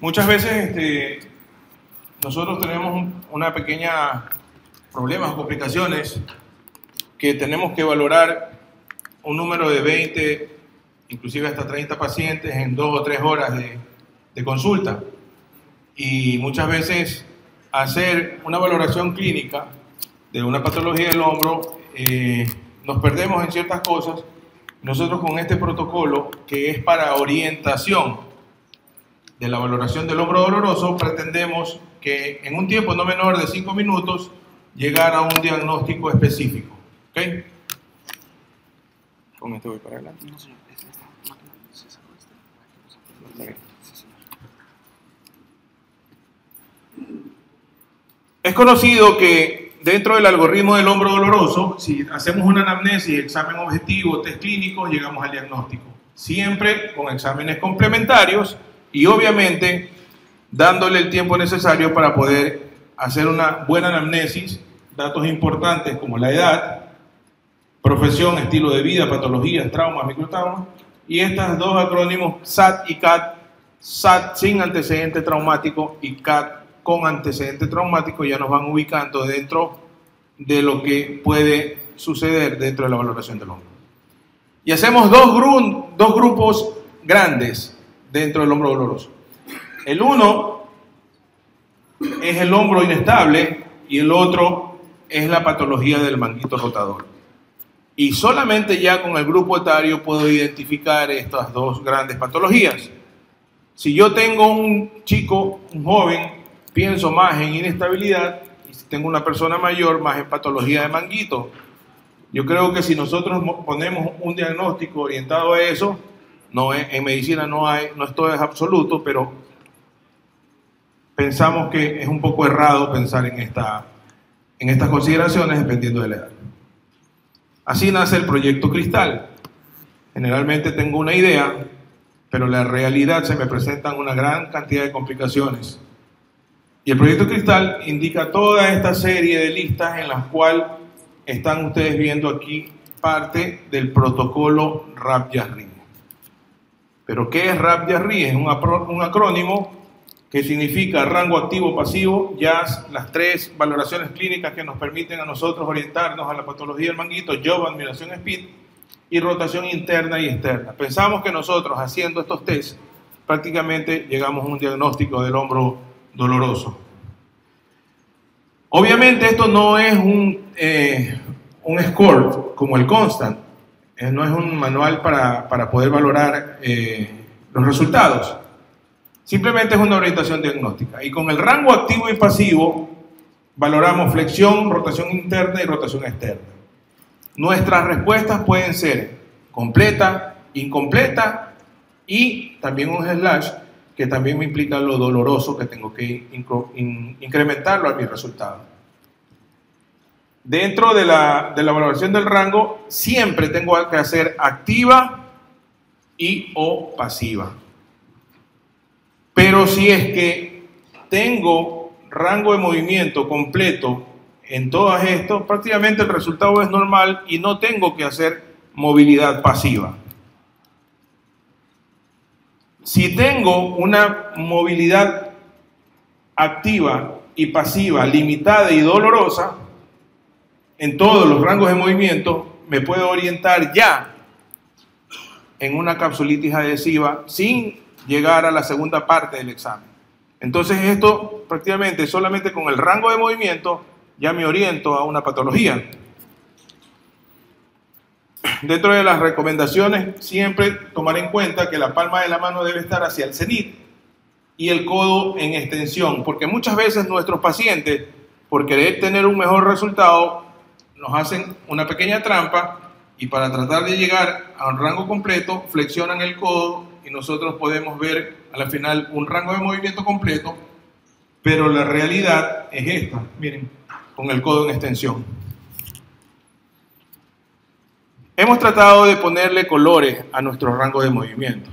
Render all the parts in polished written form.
Muchas veces nosotros tenemos una pequeña problemas o complicaciones que tenemos que valorar un número de 20, inclusive hasta 30 pacientes en 2 o 3 horas de consulta. Y muchas veces hacer una valoración clínica de una patología del hombro, nos perdemos en ciertas cosas. Nosotros con este protocolo, que es para orientación de la valoración del hombro doloroso, pretendemos que en un tiempo no menor de 5 minutos llegar a un diagnóstico específico. ¿Ok? Con esto voy para adelante. Es conocido que dentro del algoritmo del hombro doloroso, si hacemos una anamnesis, examen objetivo, test clínico, llegamos al diagnóstico. Siempre con exámenes complementarios y obviamente dándole el tiempo necesario para poder hacer una buena anamnesis, datos importantes como la edad, profesión, estilo de vida, patologías, traumas, microtraumas, y estos dos acrónimos SAT y CAT, SAT sin antecedente traumático y CAT con antecedente traumático, ya nos van ubicando dentro de lo que puede suceder dentro de la valoración del hombro. Y hacemos dos grupos grandes dentro del hombro doloroso. El uno es el hombro inestable y el otro es la patología del manguito rotador. Y solamente ya con el grupo etario puedo identificar estas dos grandes patologías. Si yo tengo un chico, un joven, pienso más en inestabilidad, y si tengo una persona mayor, más en patología de manguito. Yo creo que si nosotros ponemos un diagnóstico orientado a eso, en medicina no esto es absoluto, pero pensamos que es un poco errado pensar en estas consideraciones dependiendo de la edad. Así nace el proyecto Cristal. Generalmente tengo una idea, pero en la realidad se me presentan una gran cantidad de complicaciones. Y el proyecto Cristal indica toda esta serie de listas en las cuales están ustedes viendo aquí parte del protocolo RAP-YASRI. ¿Pero qué es RAP-YASRI? Es un acrónimo que significa rango activo pasivo, JAS, las 3 valoraciones clínicas que nos permiten a nosotros orientarnos a la patología del manguito, job, admiración, speed, y rotación interna y externa. Pensamos que nosotros haciendo estos tests prácticamente llegamos a un diagnóstico del hombro doloroso. Obviamente esto no es un score como el Constant, no es un manual para poder valorar los resultados. Simplemente es una orientación diagnóstica. Y con el rango activo y pasivo valoramos flexión, rotación interna y rotación externa. Nuestras respuestas pueden ser completa, incompleta y también un slash que también me implica lo doloroso que tengo que incrementarlo a mi resultado. Dentro de la valoración del rango siempre tengo que hacer activa y o pasiva. Pero si es que tengo rango de movimiento completo en todo esto, prácticamente el resultado es normal y no tengo que hacer movilidad pasiva. Si tengo una movilidad activa y pasiva limitada y dolorosa, en todos los rangos de movimiento me puedo orientar ya en una capsulitis adhesiva sin llegar a la segunda parte del examen. Entonces esto prácticamente solamente con el rango de movimiento ya me oriento a una patología. Dentro de las recomendaciones siempre tomar en cuenta que la palma de la mano debe estar hacia el cenit y el codo en extensión, porque muchas veces nuestros pacientes, por querer tener un mejor resultado, nos hacen una pequeña trampa y para tratar de llegar a un rango completo flexionan el codo y nosotros podemos ver a la final un rango de movimiento completo, pero la realidad es esta, miren, con el codo en extensión. Hemos tratado de ponerle colores a nuestro rango de movimiento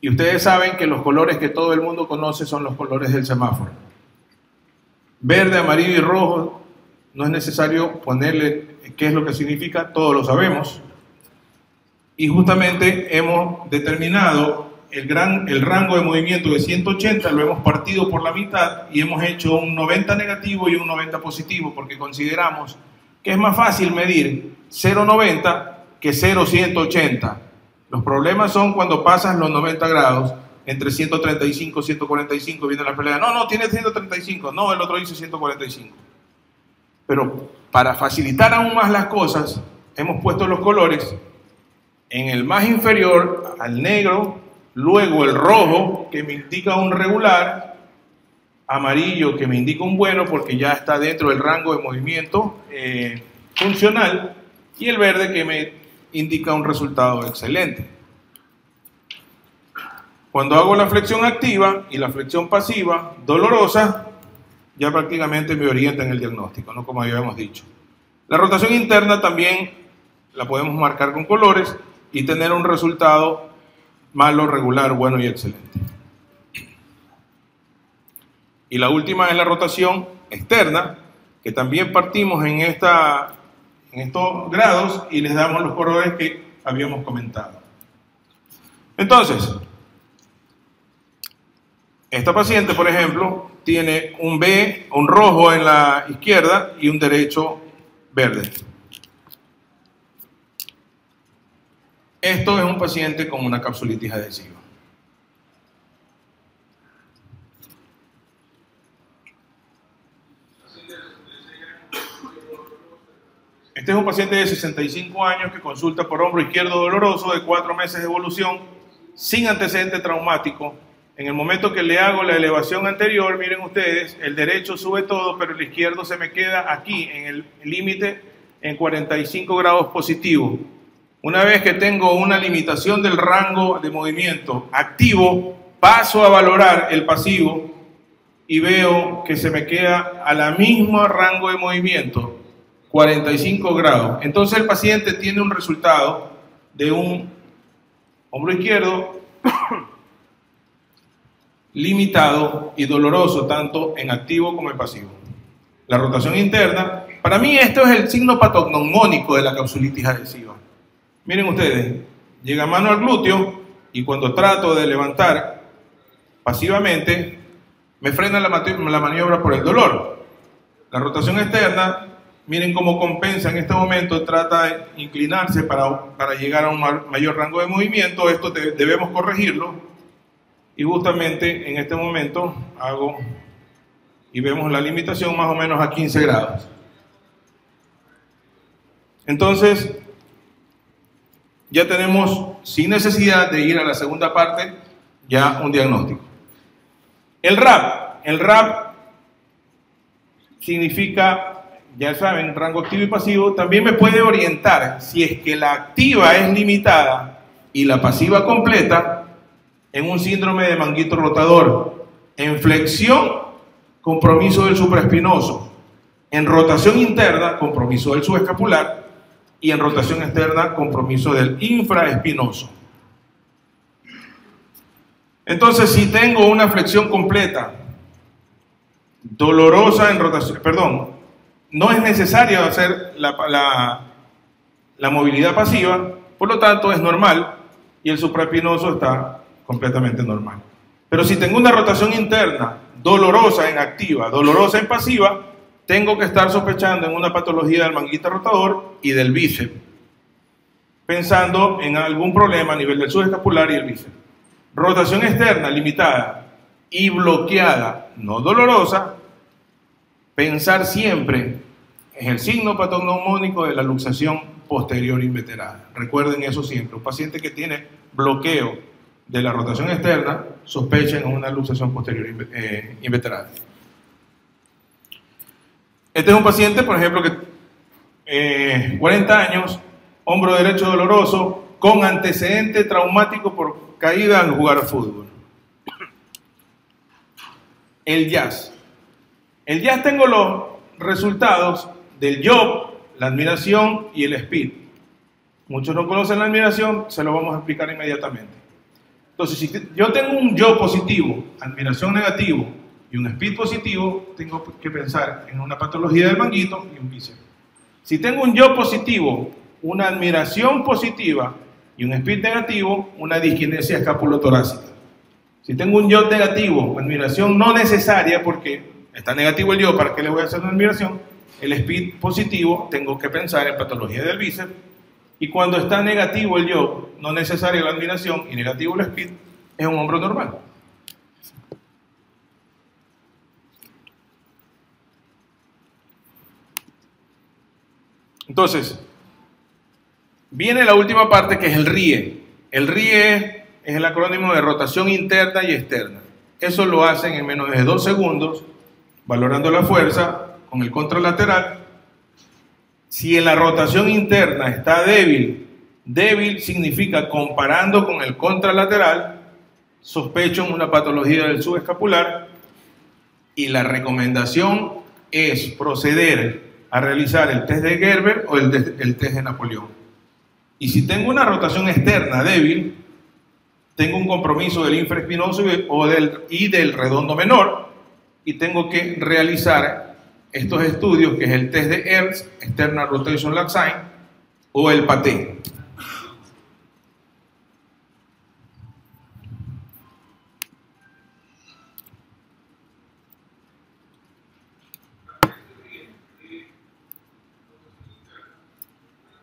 y ustedes saben que los colores que todo el mundo conoce son los colores del semáforo. Verde, amarillo y rojo, no es necesario ponerle qué es lo que significa, todos lo sabemos. Y justamente hemos determinado el rango de movimiento de 180 lo hemos partido por la mitad y hemos hecho un 90 negativo y un 90 positivo, porque consideramos que es más fácil medir 0,90 que 0,180. Los problemas son cuando pasas los 90 grados, entre 135 y 145, viene la pelea. No, tiene 135, no, el otro dice 145. Pero para facilitar aún más las cosas, hemos puesto los colores en el más inferior al negro, luego el rojo, que me indica un regular, amarillo, que me indica un bueno, porque ya está dentro del rango de movimiento funcional, y el verde, que me indica un resultado excelente. Cuando hago la flexión activa y la flexión pasiva dolorosa, ya prácticamente me orienta en el diagnóstico, ¿no? Como habíamos dicho. La rotación interna también la podemos marcar con colores y tener un resultado malo, regular, bueno y excelente. Y la última es la rotación externa, que también partimos en estos grados y les damos los colores que habíamos comentado. Entonces, esta paciente, por ejemplo, tiene un B, un rojo en la izquierda y un derecho verde. Esto es un paciente con una capsulitis adhesiva. Este es un paciente de 65 años que consulta por hombro izquierdo doloroso de 4 meses de evolución, sin antecedente traumático. En el momento que le hago la elevación anterior, miren ustedes, el derecho sube todo, pero el izquierdo se me queda aquí, en el límite, en 45 grados positivo. Una vez que tengo una limitación del rango de movimiento activo, paso a valorar el pasivo y veo que se me queda a la misma rango de movimiento, 45 grados. Entonces el paciente tiene un resultado de un hombro izquierdo limitado y doloroso, tanto en activo como en pasivo. La rotación interna, para mí esto es el signo patognomónico de la capsulitis adhesiva. Miren ustedes, llega mano al glúteo y cuando trato de levantar pasivamente, me frena la maniobra por el dolor. La rotación externa, miren cómo compensa en este momento, trata de inclinarse para llegar a un mayor rango de movimiento. Esto debemos corregirlo. Y justamente en este momento hago y vemos la limitación más o menos a 15 grados. Entonces, ya tenemos, sin necesidad de ir a la segunda parte, ya un diagnóstico. El RAP significa, ya saben, rango activo y pasivo. También me puede orientar si es que la activa es limitada y la pasiva completa, en un síndrome de manguito rotador. En flexión, compromiso del supraespinoso. En rotación interna, compromiso del subescapular. Y en rotación externa, compromiso del infraespinoso. Entonces, si tengo una flexión completa, dolorosa en rotación, perdón, no es necesario hacer la movilidad pasiva, por lo tanto es normal y el supraespinoso está completamente normal. Pero si tengo una rotación interna dolorosa en activa, dolorosa en pasiva, tengo que estar sospechando en una patología del manguito rotador y del bíceps, pensando en algún problema a nivel del subescapular y el bíceps. Rotación externa limitada y bloqueada, no dolorosa, pensar siempre en el signo patognomónico de la luxación posterior inveterada. Recuerden eso siempre. Un paciente que tiene bloqueo de la rotación externa, sospechen una luxación posterior inveterada. Este es un paciente, por ejemplo, que 40 años, hombro derecho doloroso, con antecedente traumático por caída al jugar fútbol. El jazz. El jazz, tengo los resultados del job, la admiración y el speed. Muchos no conocen la admiración, se lo vamos a explicar inmediatamente. Entonces, si yo tengo un yo positivo, admiración negativo y un speed positivo, tengo que pensar en una patología del manguito y un bíceps. Si tengo un yo positivo, una admiración positiva y un SPID negativo, una disquinesia escapulotorácica. Si tengo un YOP negativo, admiración no necesaria, porque está negativo el YOP, ¿para qué le voy a hacer una admiración? El SPID positivo, tengo que pensar en patología del bíceps, y cuando está negativo el YOP, no necesaria la admiración, y negativo el SPID, es un hombro normal. Entonces, viene la última parte, que es el RIE. El RIE es el acrónimo de rotación interna y externa. Eso lo hacen en menos de 2 segundos, valorando la fuerza con el contralateral. Si la rotación interna está débil, débil significa comparando con el contralateral, sospecho en una patología del subescapular, y la recomendación es proceder a realizar el test de Gerber o el test de Napoleón. Y si tengo una rotación externa débil, tengo un compromiso del infraespinoso y del redondo menor, y tengo que realizar estos estudios, que es el test de Ernst, External Rotation Lag Sign, o el PATE.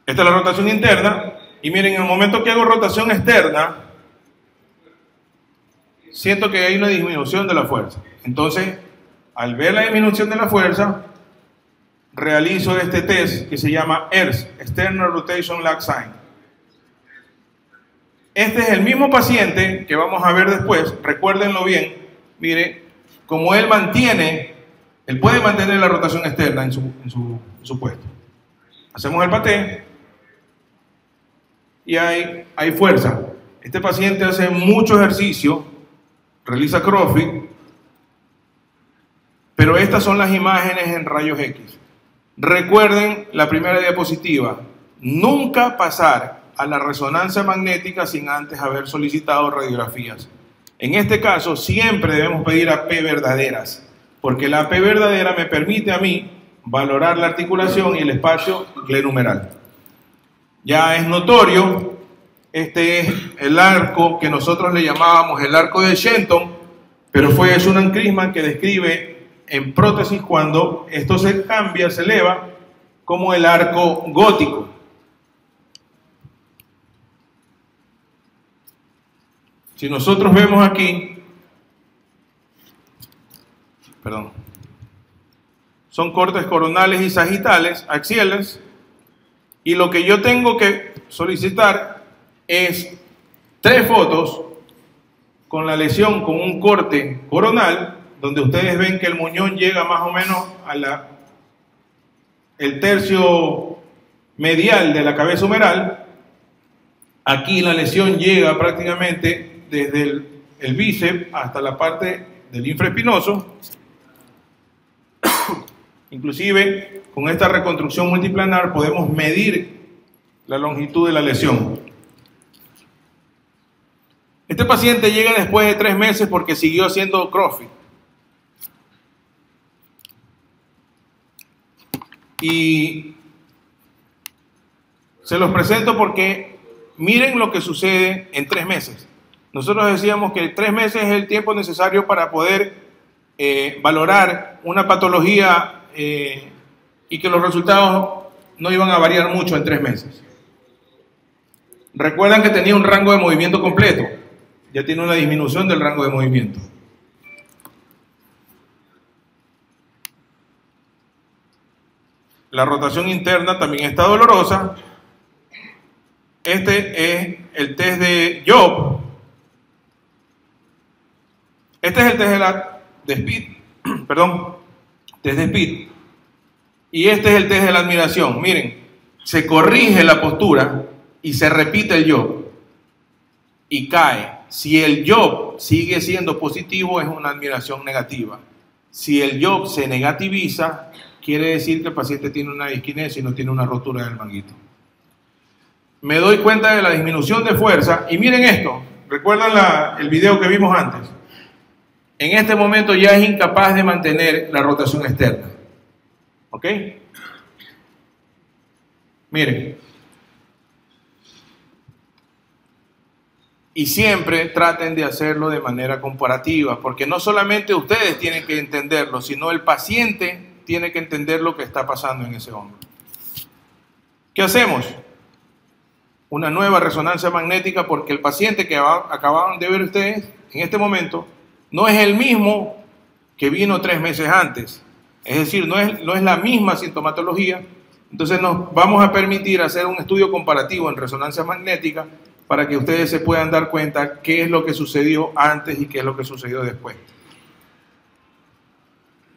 Esta es la rotación interna, y miren, en el momento que hago rotación externa, siento que hay una disminución de la fuerza. Entonces, al ver la disminución de la fuerza, realizo este test que se llama ERS, External Rotation Lag Sign. Este es el mismo paciente que vamos a ver después, recuérdenlo bien. Mire, como él puede mantener la rotación externa en su puesto. Hacemos el PATE y hay fuerza. Este paciente hace mucho ejercicio, realiza CrossFit, pero estas son las imágenes en rayos X. Recuerden la primera diapositiva, nunca pasar a la resonancia magnética sin antes haber solicitado radiografías. En este caso siempre debemos pedir AP verdaderas, porque la AP verdadera me permite a mí valorar la articulación y el espacio glenumeral. Ya es notorio, este es el arco que nosotros le llamábamos el arco de Shenton, pero fue Sunan Krisman que describe en prótesis cuando esto se cambia, se eleva, como el arco gótico. Si nosotros vemos aquí, son cortes coronales y sagitales, axiales, y lo que yo tengo que solicitar es 3 fotos con la lesión con un corte coronal, donde ustedes ven que el muñón llega más o menos a el tercio medial de la cabeza humeral. Aquí la lesión llega prácticamente desde el bíceps hasta la parte del infraespinoso. Inclusive con esta reconstrucción multiplanar podemos medir la longitud de la lesión. Este paciente llega después de 3 meses porque siguió haciendo CrossFit. Y se los presento porque miren lo que sucede en 3 meses. Nosotros decíamos que 3 meses es el tiempo necesario para poder valorar una patología y que los resultados no iban a variar mucho en 3 meses. Recuerdan que tenía un rango de movimiento completo, ya tiene una disminución del rango de movimiento. La rotación interna también está dolorosa. Este es el test de Job. Este es el test de Speed, test de Speed. Y este es el test de la admiración. Miren, se corrige la postura y se repite el Job y cae. Si el Job sigue siendo positivo, es una admiración negativa. Si el Job se negativiza, quiere decir que el paciente tiene una disquinesia y no tiene una rotura del manguito. Me doy cuenta de la disminución de fuerza y miren esto. ¿Recuerdan el video que vimos antes? En este momento ya es incapaz de mantener la rotación externa. ¿Ok? Miren. Y siempre traten de hacerlo de manera comparativa, porque no solamente ustedes tienen que entenderlo, sino el paciente tiene que entender lo que está pasando en ese hombro. ¿Qué hacemos? Una nueva resonancia magnética, porque el paciente que acababan de ver ustedes en este momento no es el mismo que vino 3 meses antes. Es decir, no es la misma sintomatología. Entonces nos vamos a permitir hacer un estudio comparativo en resonancia magnética para que ustedes se puedan dar cuenta qué es lo que sucedió antes y qué es lo que sucedió después.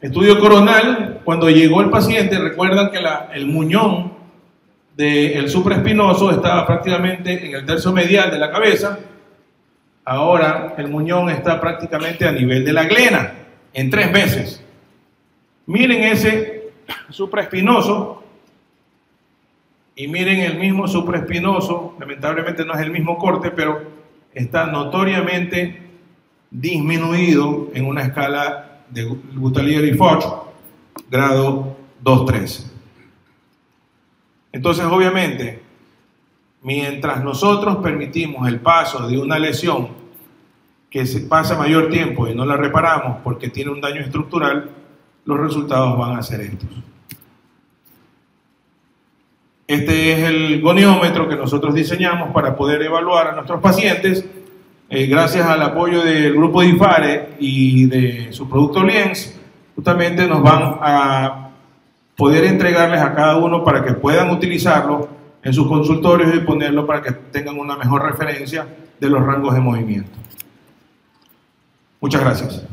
Estudio coronal, cuando llegó el paciente, recuerdan que el muñón del supraespinoso estaba prácticamente en el tercio medial de la cabeza. Ahora el muñón está prácticamente a nivel de la glena, en 3 meses. Miren ese supraespinoso y miren el mismo supraespinoso. Lamentablemente no es el mismo corte, pero está notoriamente disminuido en una escala de Guttalier-Foch, grado 2-3. Entonces, obviamente, mientras nosotros permitimos el paso de una lesión que se pasa mayor tiempo y no la reparamos porque tiene un daño estructural, los resultados van a ser estos. Este es el goniómetro que nosotros diseñamos para poder evaluar a nuestros pacientes. Gracias al apoyo del grupo de IFARE y de su producto Lienz, justamente nos van a poder entregarles a cada uno para que puedan utilizarlo en sus consultorios y ponerlo para que tengan una mejor referencia de los rangos de movimiento. Muchas gracias.